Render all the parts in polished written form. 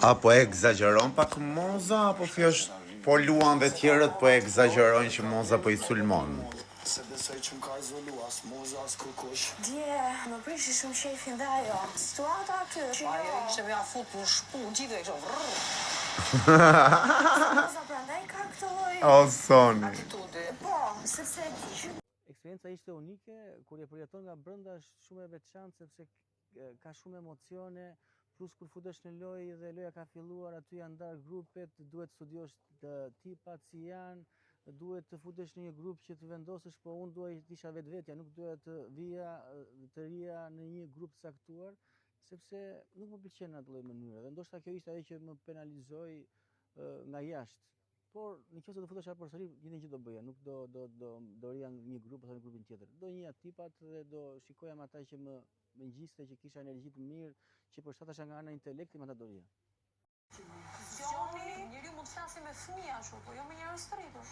Apo e egzageron pak Moza, apo thjesht po luan dhe tjerët po e egzagerojnë që Moza po I sulmon? Se besoj që m'ka izolu as Moza as kërkush. Dje, më prishi shumë shefin dhe ajo. Situata aty. Ajo ishte me afut për shpu, gjithë e kështë vrrrr. Moza prandaj ka këtë lloj O, Soni. Atitude. Po, sepse e di që Eksperienca ishte unike, kur e përjeton nga brenda është shumë e veçantë sepse ka shumë emocione, plus kur futesh në lojë dhe loja ka filluar, aty janë ndarë grupet, duhet studiosh të tipat si janë, duhet të futesh në një grup që të vendosësh, po unë duhet të isha vetvetja, nuk duhet të vija të rija në një grup të caktuar, sepse nuk më pëlqen në atë lloj mënyre. Dhe ndoshta kjo ishte ajo që më penalizoi nga jashtë. Por në qoftë se do futesha përsëri, njëjtën gjë do bëja, nuk do rija në një grup ose në grupin tjetër. Do njëja tipat dhe do shikoja me ata që më ngjiste, që kisha energji të mirë, që përshtatesha nga ana intelekti, me ata do rija. Njëri mund të flasi me fëmija ashtu, po jo me njerëz të rritur.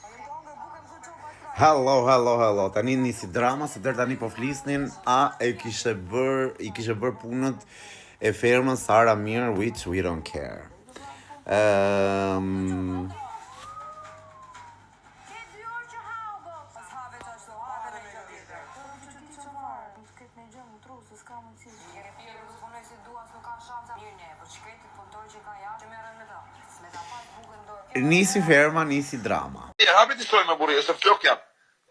Hello. Tani nisi drama, se deri tani po flisnin, a i kishe bër punët e fermës Sara Mir, which we don't care. Nisi ferma, nisi drama. Hapi të shtojnë me burri, është flok jam.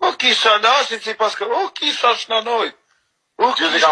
O kisha nasin si pas kërë, o kisha shnanoj. O kisha